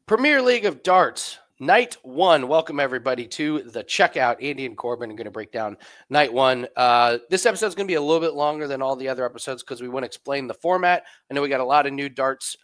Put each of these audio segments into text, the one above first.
Premier League of Darts, night one. Welcome everybody to the checkout. Andy and Corbin are going to break down night one. This episode is going to be a little bit longer than all the other episodes because we want to explain the format. I know we got a lot of new darts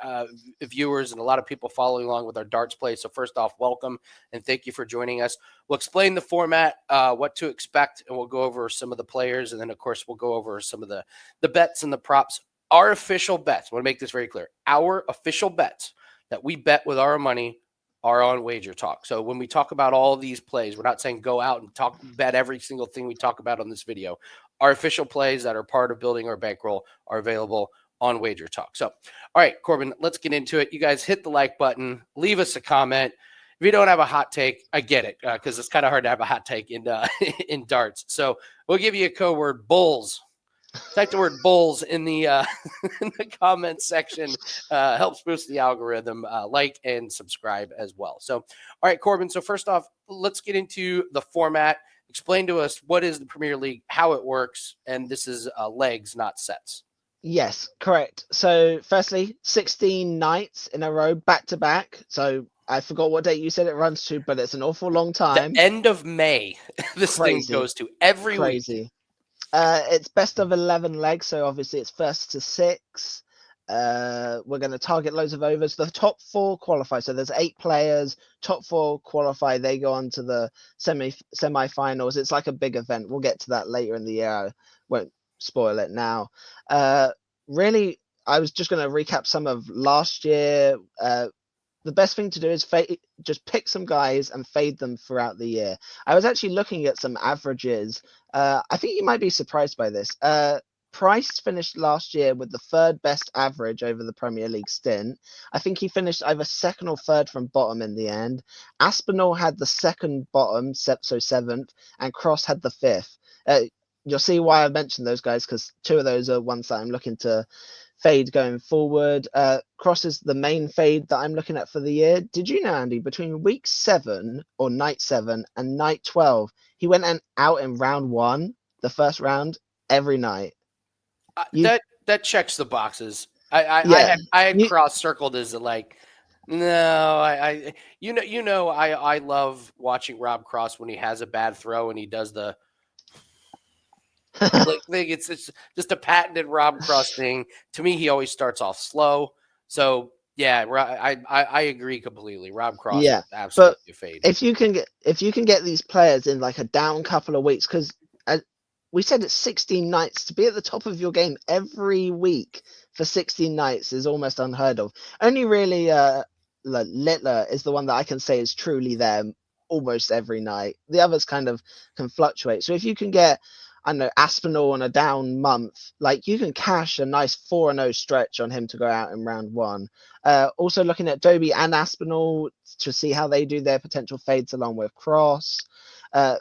viewers and a lot of people following along with our darts play. So first off, welcome and thank you for joining us. We'll explain the format, what to expect, and we'll go over some of the players. And then, of course, we'll go over some of the bets and the props. Our official bets, I want to make this very clear. Our official bets that we bet with our money are on Wager Talk. So when we talk about all these plays, we're not saying go out and bet every single thing we talk about on this video. Our official plays that are part of building our bankroll are available on Wager Talk. So, all right, Corbin, let's get into it. You guys hit the like button, leave us a comment. If you don't have a hot take, I get it, because it's kind of hard to have a hot take in in darts. So we'll give you a code word, bulls. Type the word bulls in the in the comments section. Helps boost the algorithm. Like and subscribe as well. So, all right, Corbin. So first off, let's get into the format. Explain to us what is the Premier League, how it works, and this is legs, not sets. Yes, correct. So firstly, 16 nights in a row, back to back. So I forgot what date you said it runs to, but it's an awful long time. The end of May, this thing Crazy. goes to every week. Crazy. It's best of 11 legs, so obviously it's first to six. We're going to target loads of overs. The top four qualify, so there's 8 players. Top four qualify. They go on to the semi-finals. It's like a big event. We'll get to that later in the year. I won't spoil it now. Really, I was just going to recap some of last year. The best thing to do is just pick some guys and fade them throughout the year. I was actually looking at some averages. I think you might be surprised by this. Price finished last year with the third best average over the Premier League stint. I think he finished either second or third from bottom in the end. Aspinall had the second bottom, so seventh, and Cross had the fifth. You'll see why I mentioned those guys, because 2 of those are ones that I'm looking to fade going forward. Cross is the main fade that I'm looking at for the year. Did you know, Andy, between week 7 or night 7 and night 12, he went out in round 1, the first round, every night. That checks the boxes. I had Cross circled as like, no, I love watching Rob Cross when he has a bad throw and he does the like thing. It's just a patented Rob Cross thing. To me, he always starts off slow. So yeah, I agree completely. Rob Cross is absolutely a fade. If you can get these players in like a down couple of weeks, because we said it's 16 nights, to be at the top of your game every week for 16 nights is almost unheard of. Only really Littler is the one that I can say is truly there almost every night. The others kind of can fluctuate. So if you can get, I don't know, Aspinall on a down month, like you can cash a nice 4-0 stretch on him to go out in round 1. Also looking at Dobey and Aspinall to see how they do their potential fades along with Cross.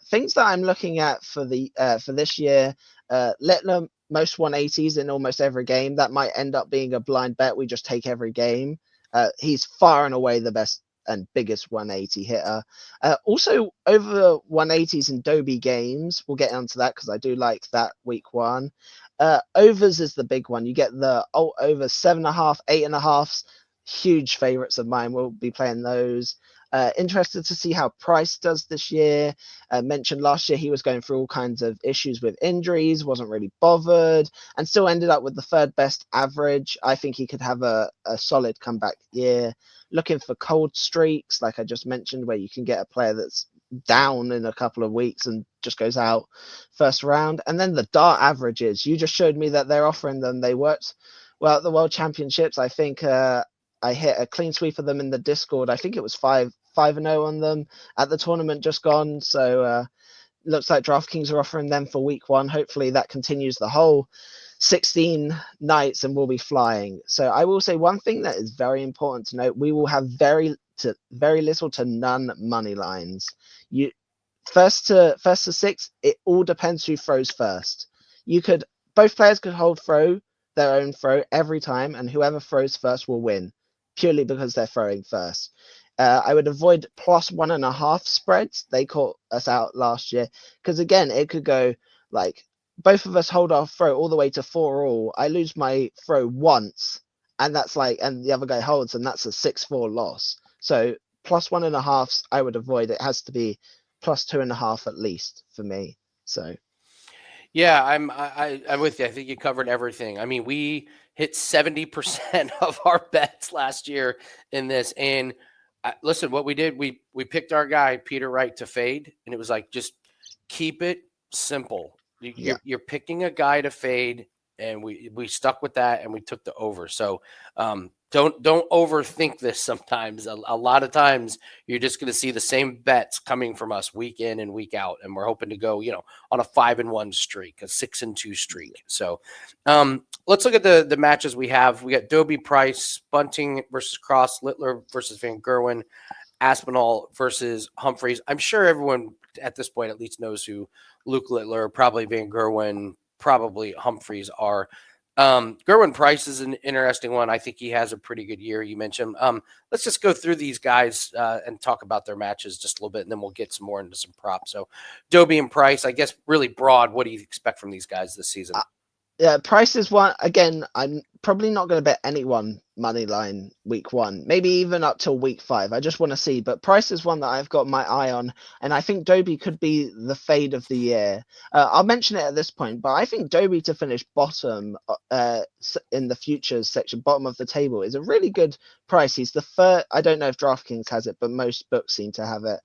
Things that I'm looking at for this year, Littler, most 180s in almost every game. That might end up being a blind bet. We just take every game. He's far and away the best and biggest 180 hitter. Also over 180s in Dobey games. We'll get onto that because I do like that week 1. Overs is the big one. You get the over 7.5, 8.5s. Huge favorites of mine. We'll be playing those. Interested to see how Price does this year. Mentioned last year he was going through all kinds of issues with injuries, wasn't really bothered, and still ended up with the third best average. I think he could have a solid comeback year. Looking for cold streaks, like I just mentioned, where you can get a player that's down in a couple of weeks and just goes out first round. And then the dart averages. You just showed me that they're offering them. They worked well at the World Championships. I think I hit a clean sweep of them in the Discord. I think it was 5-0 on them at the tournament just gone. So looks like DraftKings are offering them for week 1. Hopefully that continues the whole 16 nights and we'll be flying. So I will say one thing that is very important to note: we will have very little to none money lines. You first to 6, it all depends who throws first. Both players could hold their own throw every time, and whoever throws first will win, purely because they're throwing first. I would avoid plus 1.5 spreads. They caught us out last year because, again, it could go like both of us hold our throw all the way to 4-all. I lose my throw once, and that's and the other guy holds, and that's a 6-4 loss. So plus 1.5, I would avoid. It has to be plus 2.5 at least for me. So Yeah, I'm with you. I think you covered everything. I mean, we hit 70% of our bets last year in this. And listen, what we did, we picked our guy Peter Wright to fade, and it was like just keep it simple. yeah, You're picking a guy to fade, and we stuck with that, and we took the over. So don't overthink this. Sometimes a lot of times you're just going to see the same bets coming from us week in and week out, and we're hoping to go on a 5-1 streak, a 6-2 streak. So let's look at the matches we have. We got Dobey Price, Bunting versus Cross, Littler versus Van Gerwen, Aspinall versus Humphries. I'm sure everyone at this point at least knows who Luke Littler, probably Van Gerwen, probably Humphries are. Gerwyn Price is an interesting one. I think he has a pretty good year. You mentioned. Let's just go through these guys and talk about their matches just a little bit, and then we'll get some more into some props. So, Dobey and Price, I guess, really broad. What do you expect from these guys this season? Yeah, Price is one. Again, I'm probably not going to bet anyone money line week 1, maybe even up till week 5. I just want to see. But Price is one that I've got my eye on, and I think Dobey could be the fade of the year. I'll mention it at this point, but I think Dobey to finish bottom in the futures section, bottom of the table, is a really good price. He's the first. I don't know if DraftKings has it, but most books seem to have it.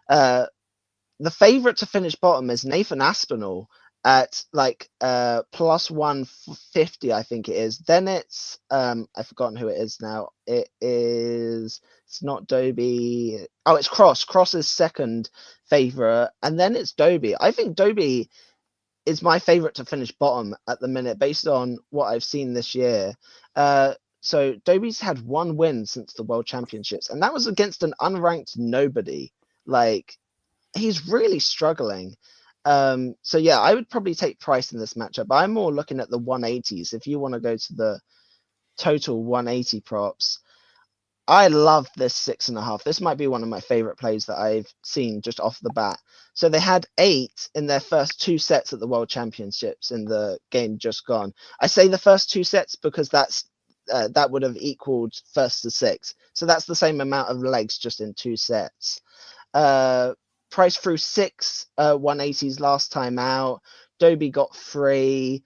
The favorite to finish bottom is Nathan Aspinall at like plus 150, I think it is. Then it's I've forgotten who it is now. It's not Dobey. Oh, it's Cross. Cross is second favorite, and then it's Dobey. I think Dobey is my favorite to finish bottom at the minute based on what I've seen this year. So Dobey's had 1 win since the World Championships, and that was against an unranked nobody. Like, he's really struggling. So yeah, I would probably take Price in this matchup. But I'm more looking at the 180s. If you want to go to the total 180 props, I love this 6.5. This might be one of my favorite plays that I've seen just off the bat. So they had 8 in their first 2 sets at the World Championships in the game just gone. I say the first 2 sets because that would have equaled first to 6. So that's the same amount of legs just in 2 sets. Price threw 6 180s last time out. Dobey got 3.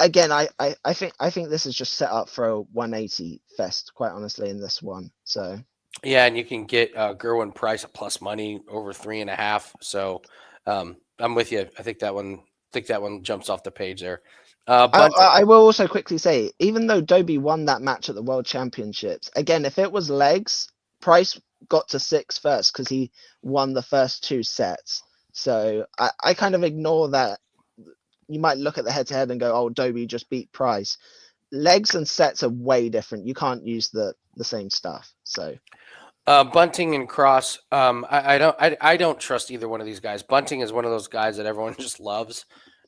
Again, I think this is just set up for a 180 fest, quite honestly, in this one. So yeah, and you can get Gerwyn Price at plus money over 3.5. So I'm with you. I think that one jumps off the page there. I will also quickly say, even though Dobey won that match at the World Championships, again, if it was legs, Price got to 6 first because he won the first 2 sets. So I kind of ignore that. You might look at the head-to-head and go, oh, Dobey just beat Price. Legs and sets are way different. You can't use the same stuff. So Bunting and Cross, I don't trust either one of these guys. Bunting is one of those guys that everyone just loves,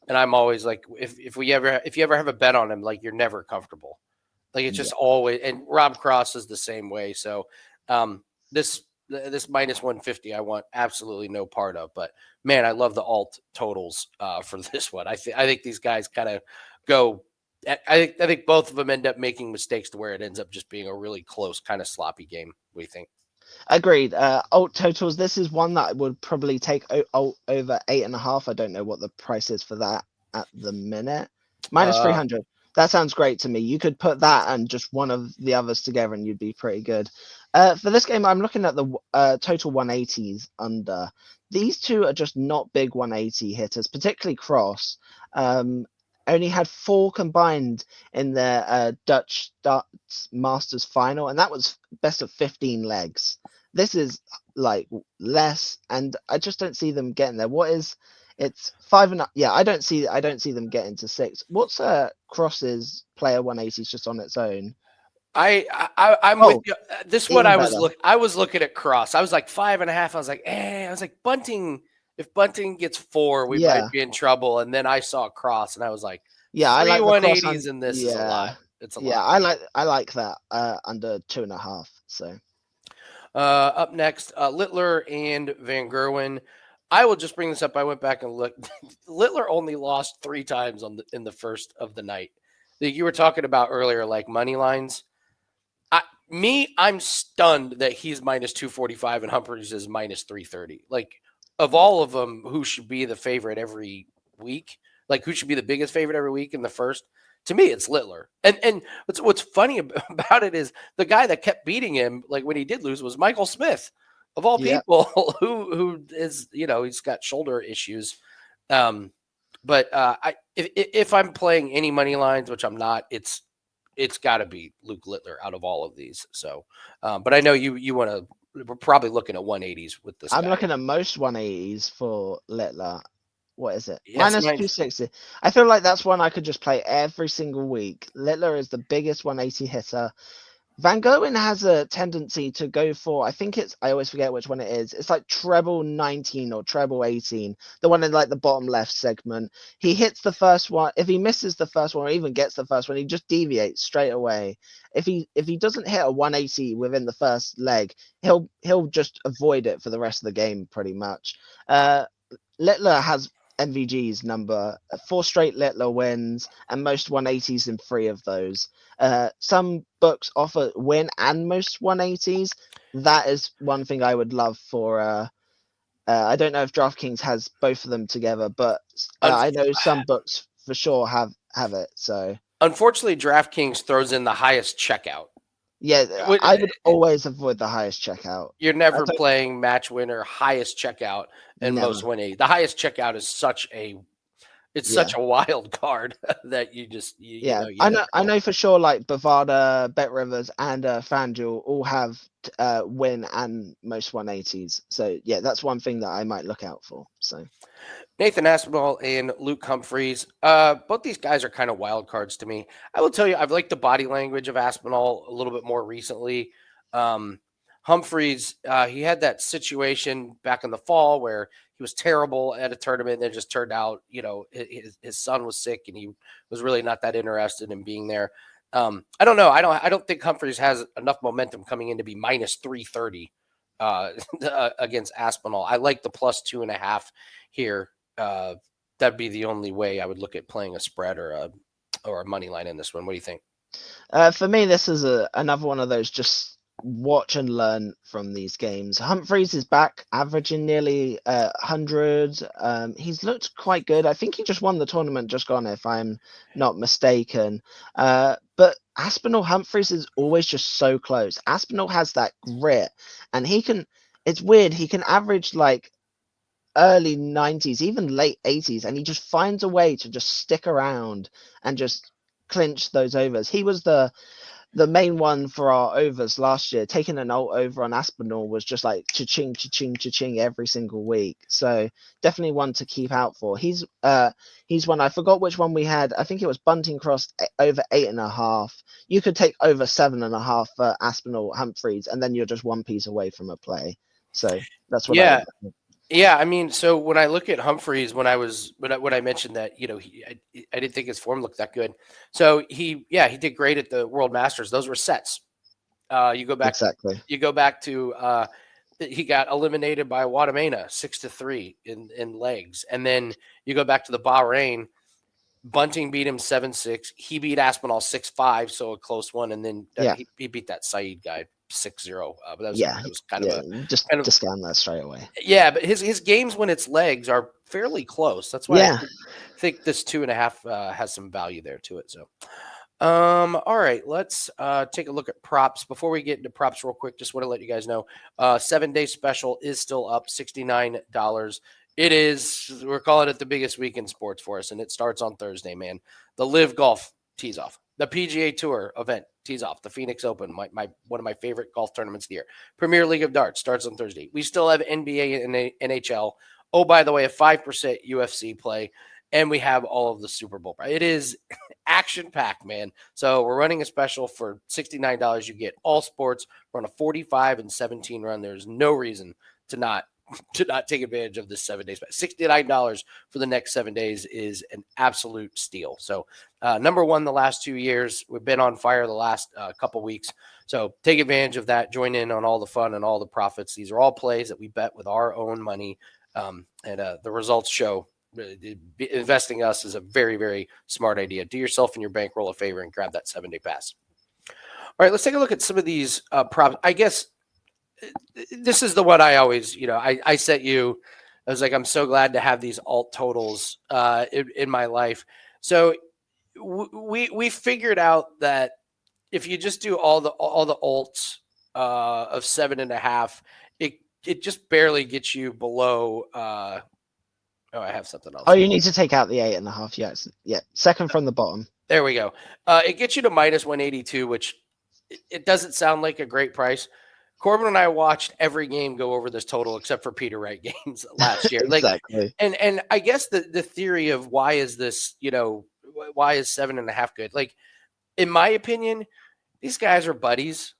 and I'm always like, if you ever have a bet on him, like you're never comfortable. Like it's just always. And Rob Cross is the same way. So this minus 150, I want absolutely no part of. But man, I love the alt totals for this one. I think these guys kind of go. I think both of them end up making mistakes to where it ends up just being a really close, kind of sloppy game. What do you think? Agreed. Alt totals. This is one that would probably take alt over 8.5. I don't know what the price is for that at the minute. Minus 300. That sounds great to me. You could put that and just one of the others together, and you'd be pretty good. For this game, I'm looking at the total 180s under. These two are just not big 180 hitters, particularly Cross. Only had 4 combined in their Dutch Darts Masters final, and that was best of 15 legs. This is like less, and I just don't see them getting there. It's 5 and yeah, I don't see them getting to 6. What's Cross's player 180s just on its own? I'm with you. This one even I was looking at Cross. I was like 5.5. I was like, I was like Bunting. If Bunting gets 4, we might be in trouble. And then I saw Cross, and I was like, I like the cross 180s, and this is a lot. It's a lot. I like that under 2.5. So up next, Littler and Van Gerwen. I will just bring this up. I went back and looked. Littler only lost 3 times in the first of the night. That you were talking about earlier, like money lines. I'm stunned that he's minus 245 and Humphries is minus 330. Like, of all of them, who should be the favorite every week? Like, who should be the biggest favorite every week in the first? To me, it's Littler. And what's funny about it is the guy that kept beating him, like when he did lose, was Michael Smith, of all Yeah. people, who is, he's got shoulder issues. But if I'm playing any money lines, which I'm not, it's got to be Luke Littler out of all of these. So, but I know you want to. We're probably looking at 180s with this I'm guy. looking at most 180s for Littler. What is it? Yes, Minus mine's 260. I feel like that's one I could just play every single week. Littler is the biggest 180 hitter. Van Gerwen has a tendency to go for, I think I always forget which one it is. It's like treble 19 or treble 18, the one in like the bottom left segment. He hits the first one. If he misses the first one or even gets the first one, he just deviates straight away. If he doesn't hit a 180 within the first leg, he'll just avoid it for the rest of the game pretty much. Littler has MVG's number, 4 straight Littler wins, and most 180s in 3 of those. Some books offer win and most 180s. That is one thing I would love for. I don't know if DraftKings has both of them together, but un- I know some books for sure have it. So unfortunately DraftKings throws in the highest checkout. yeah, I would always avoid the highest checkout. You're I never don't playing match winner, highest checkout, and most never. 180. The highest checkout is such Yeah. a wild card that Yeah, you I never know. I know. know for sure. Like Bovada, Bet Rivers, and FanDuel all have win and most 180s. So yeah, that's one thing that I might look out for. So Nathan Aspinall and Luke Humphries. Both these guys are kind of wild cards to me. I will tell you, I've liked the body language of Aspinall a little bit more recently. Um, Humphries, he had that situation back in the fall where he was terrible at a tournament, and it just turned out, his son was sick, and he was really not that interested in being there. I don't know. I don't think Humphries has enough momentum coming in to be minus 330 uh, against Aspinall. I like the plus 2.5 here. uh, that'd be the only way I would look at playing a spread or a money line in this one. What do you think? for me, this is another one of those just watch and learn from these games. Humphreys is back, averaging nearly 100. He's looked quite good. I think he just won the tournament just gone, if I'm not mistaken. But Aspinall Humphreys is always just so close. Aspinall has that grit, and he can. It's weird. He can average like early 90s, even late 80s, and he just finds a way to just stick around and just clinch those overs. He was the main one for our overs last year. Taking an alt over on Aspinall was just like cha-ching, cha-ching, cha-ching every single week. So definitely one to keep out for. He's one, I forgot which one we had. I think it was Bunting crossed over 8.5. You could take over 7.5 for Aspinall Humphreys, and then you're just one piece away from a play. So that's what I Yeah, would. yeah. I mean, so when I look at Humphreys, when I mentioned that, I didn't think his form looked that good. So he did great at the World Masters. Those were sets. You go back, Exactly. you go back to he got eliminated by Watamena 6-3 in legs, and then you go back to the Bahrain. Bunting beat him 7-6. He beat Aspinall 6-5, so a close one, and then Yeah. he beat that Saeed guy 6-0. But Yeah. that was Yeah. Just kind of discount that straight away. yeah. But his games when it's legs are fairly close. That's why I Yeah. think this 2.5 has some value there to it. So all right, let's take a look at props. Before we get into props real quick, just want to let you guys know 7-day special is still up, $69. It is, we're calling it the biggest week in sports for us, and it starts on Thursday, man. The Live Golf tees off. The PGA Tour event tees off. The Phoenix Open, my one of my favorite golf tournaments of the year. Premier League of Darts starts on Thursday. We still have NBA and NHL. Oh, by the way, a 5% UFC play, and we have all of the Super Bowl. It is action packed, man. So we're running a special for $69. You get all sports. We're on a 45 and 17 run. There's no reason to not take advantage of this 7 days. $69 for the next 7 days is an absolute steal. So number one, the last 2 years, we've been on fire the last couple weeks. So take advantage of that. Join in on all the fun and all the profits. These are all plays that we bet with our own money, and the results show. Investing us is a very, very smart idea. Do yourself and your bankroll a favor and grab that 7-day pass. All right, let's take a look at some of these props. I guess this is the one I always, I sent you. I was like, I'm so glad to have these alt totals in my life. So we figured out that if you just do all the alts of 7.5, it just barely gets you below. Oh, I have something Oh, else. you need to take out the 8.5. Yes, yeah. Second from the bottom. There we go. It gets you to minus 182, which it doesn't sound like a great price. Corbin and I watched every game go over this total except for Peter Wright games last year. Exactly. And I guess the theory of why is this, why is 7.5 good? Like, in my opinion, these guys are buddies.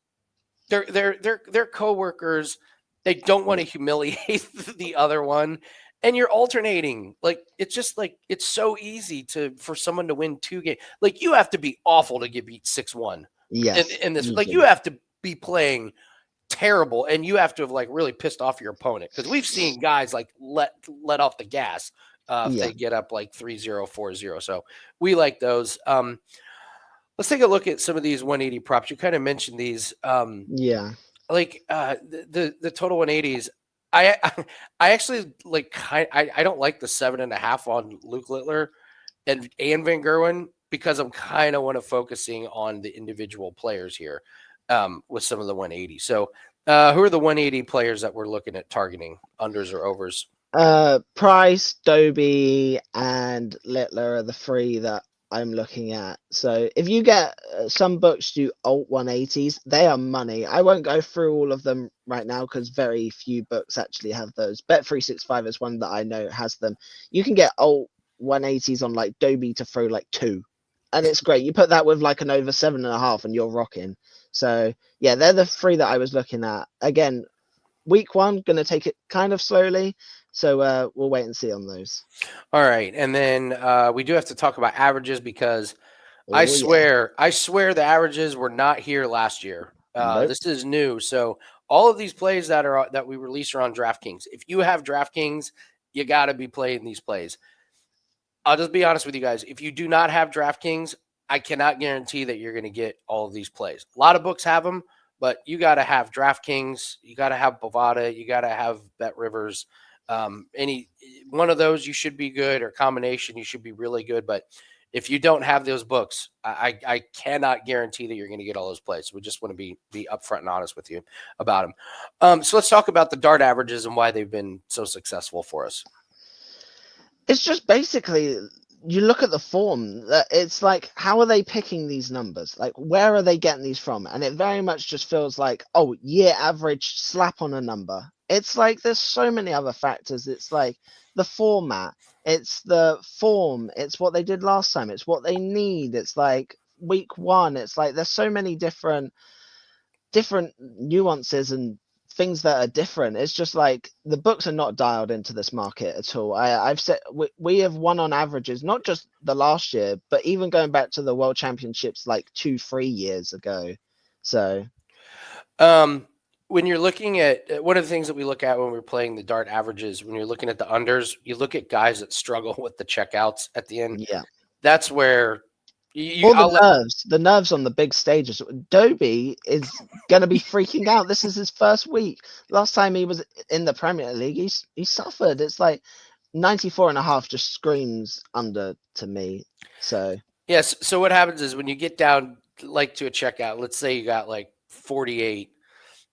They're coworkers. They don't want to humiliate the other one. And you're alternating. Like, it's just like it's so easy for someone to win 2 games. Like, you have to be awful to get beat 6-1 Yes. in this. You Like, do. you have to be playing terrible, and you have to have like really pissed off your opponent, because we've seen guys like let off the gas if Yeah. they get up like 3-0, 4-0. So we like those. Let's take a look at some of these 180 props. You kind of mentioned these. Yeah. Like the total 180s. I I actually like. I don't like the 7.5 on Luke Littler and Van Gerwen, because I'm kind of want to focusing on the individual players here with some of the 180. So who are the 180 players that we're looking at targeting, unders or overs? Price, Dobey, and Littler are the three that I'm looking at. So if you get some books do alt 180s, they are money. I won't go through all of them right now because very few books actually have those. Bet365 is one that I know has them. You can get alt 180s on like Dobey to throw like 2. And it's great. You put that with like an over 7.5 and you're rocking. So yeah, they're the three that I was looking at. Again, week 1, gonna take it kind of slowly. So we'll wait and see on those. All right, and then we do have to talk about averages, because I Oh yeah. swear, the averages were not here last year. Nope. This is new. So all of these plays that we release are on DraftKings. If you have DraftKings, you got to be playing these plays. I'll just be honest with you guys. If you do not have DraftKings, I cannot guarantee that you're going to get all of these plays. A lot of books have them, but you got to have DraftKings. You got to have Bovada. You got to have Bet Rivers. Any one of those, you should be good, or combination, you should be really good. But if you don't have those books, I cannot guarantee that you're going to get all those plays. We just want to be upfront and honest with you about them. So let's talk about the dart averages and why they've been so successful for us. It's just basically you look at the form. It's like, how are they picking these numbers? Like, where are they getting these from? And it very much just feels like, oh, year average, slap on a number. It's like there's so many other factors. It's like the format, it's the form, it's what they did last time, it's what they need. It's like week 1. It's like there's so many different nuances and things that are different. It's just like the books are not dialed into this market at all. I've said we have won on averages, not just the last year, but even going back to the World Championships like 2-3 years ago. So When you're looking at one of the things that we look at when we're playing the dart averages, when you're looking at the unders, you look at guys that struggle with the checkouts at the end. yeah. That's where All I'll let, the nerves on the big stages. Dobey is going to be freaking out. This is his first week. Last time he was in the Premier League, he suffered. It's like 94.5 just screams under to me. So yes. So what happens is when you get down like to a checkout, let's say you got like 48,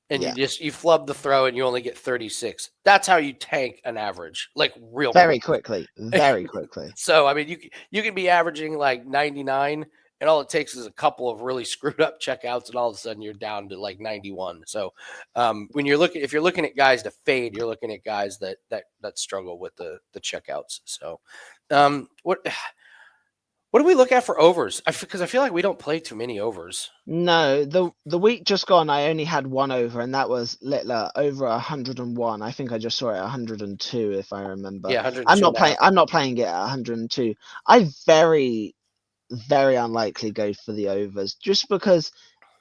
and yeah, you flub the throw and you only get 36. That's how you tank an average, like real very quick. quickly, very quickly. So I mean, you can be averaging like 99, and all it takes is a couple of really screwed up checkouts, and all of a sudden you're down to like 91. So when if you're looking at guys to fade, you're looking at guys that struggle with the checkouts. So what do we look at for overs? Because I feel like we don't play too many overs. No, the week just gone, I only had one over, and that was Littler over 101. I think I just saw it 102, if I remember. Yeah, 102 and a half. I'm not playing it at 102. I very, very unlikely go for the overs, just because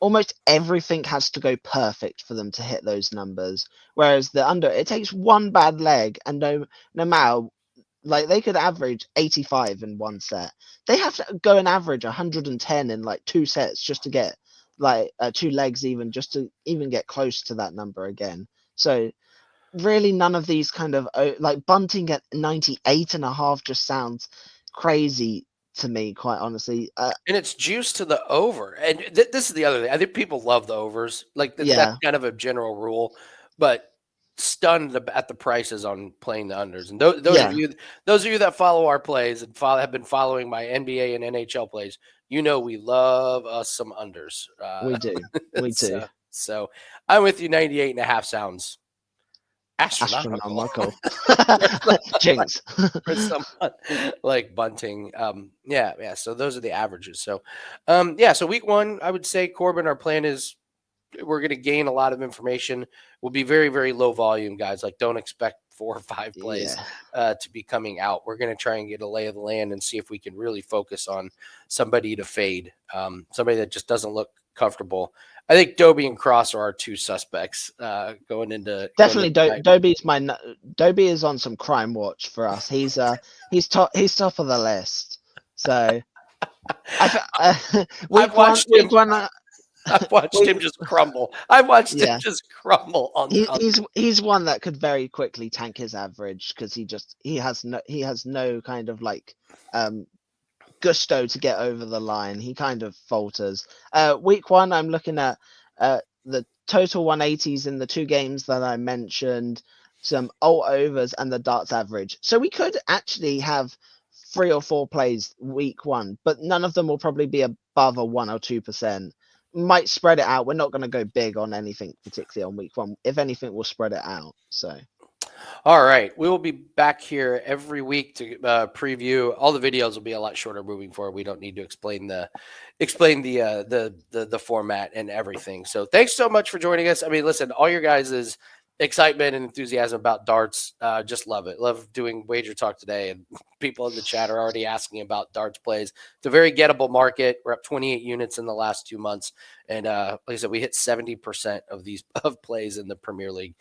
almost everything has to go perfect for them to hit those numbers. Whereas the under, it takes one bad leg, and no matter, like, they could average 85 in one set. They have to go and average 110 in like 2 sets just to get two legs even, just to even get close to that number again. So really none of these kind of like Bunting at 98.5 just sounds crazy to me, quite honestly. And it's juice to the over. And this is the other thing. I think people love the overs. Like that's Yeah, kind of a general rule, but stunned at the prices on playing the unders. And yeah, those of you that follow our plays and have been following my NBA and NHL plays, we love us some unders. we do. We do. So I'm with you. 98.5 sounds astronomical Astronomical. for Jinx. for someone like Bunting. Yeah. So those are the averages. So, so week one, I would say, Corbin, our plan is we're going to gain a lot of information. We'll be very, very low volume, guys. Like, don't expect 4 or 5 plays Yeah. to be coming out. We're going to try and get a lay of the land and see if we can really focus on somebody to fade, somebody that just doesn't look comfortable. I think Dobey and Cross are our two suspects going into Definitely, night. Dobey is on some crime watch for us. He's top of the list. So I've watched him. week one, I've watched him just crumble. I've watched him just crumble on. He's one that could very quickly tank his average because he has no kind of like gusto to get over the line. He kind of falters. Week one, I'm looking at the total 180s in the two games that I mentioned, some alt overs, and the darts average. So we could actually have 3 or 4 plays week one, but none of them will probably be above a 1 or 2%. Might spread it out. We're not going to go big on anything particularly on week one. If anything, we'll spread it out. So all right, we will be back here every week to preview. All the videos will be a lot shorter moving forward. We don't need to explain the format and everything. So thanks so much for joining us. I mean, listen, all your guys' excitement and enthusiasm about darts, just love it. Love doing Wager Talk today, and people in the chat are already asking about darts plays. It's a very gettable market. We're up 28 units in the last 2 months, and like I said, we hit 70% of these plays in the Premier League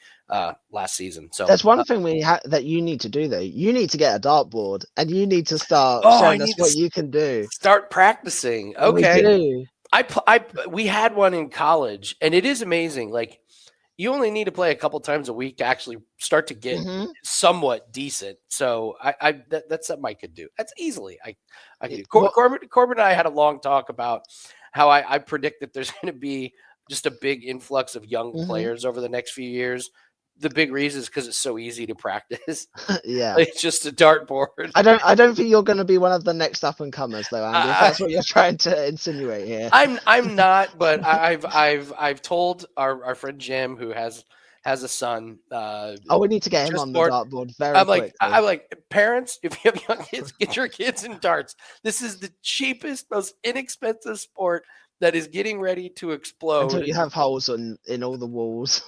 last season. So there's one thing that you need to do though. You need to get a dartboard and you need to start I showing need us to what you can do. start practicing. We Okay, do. we had one in college, and it is amazing. Like, you only need to play a couple times a week to actually start to get somewhat decent. So that's something I could do. That's easily I could do. Corbin and I had a long talk about how I predict that there's going to be just a big influx of young players over the next few years. The big reason is because it's so easy to practice. Yeah, It's just a dartboard. I don't think you're going to be one of the next up and comers though, Andy. If that's what you're trying to insinuate here. I'm not, but I've told our friend Jim, who has a son. We need to get him on the dartboard very quickly. I'm like, parents, if you have young kids, get your kids in darts. This is the cheapest, most inexpensive sport that is getting ready to explode. Until you have holes in all the walls.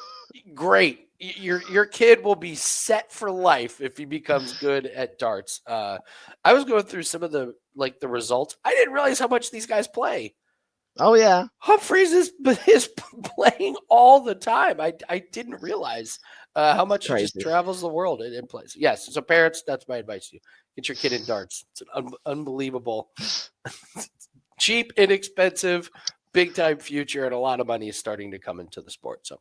Great. Your kid will be set for life if he becomes good at darts. I was going through some of the results. I didn't realize how much these guys play. Oh yeah, Humphries is playing all the time. I didn't realize how much he just travels the world and plays. Yes, so parents, that's my advice to you: get your kid in darts. It's an unbelievable, cheap, inexpensive, big time future, and a lot of money is starting to come into the sport. So,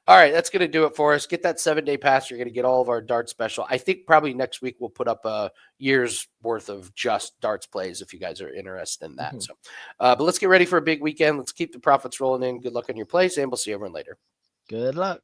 all right, that's going to do it for us. Get that 7-day pass. You're going to get all of our darts special. I think probably next week we'll put up a year's worth of just darts plays if you guys are interested in that. So, but let's get ready for a big weekend. Let's keep the profits rolling in. Good luck on your plays, and we'll see everyone later. Good luck.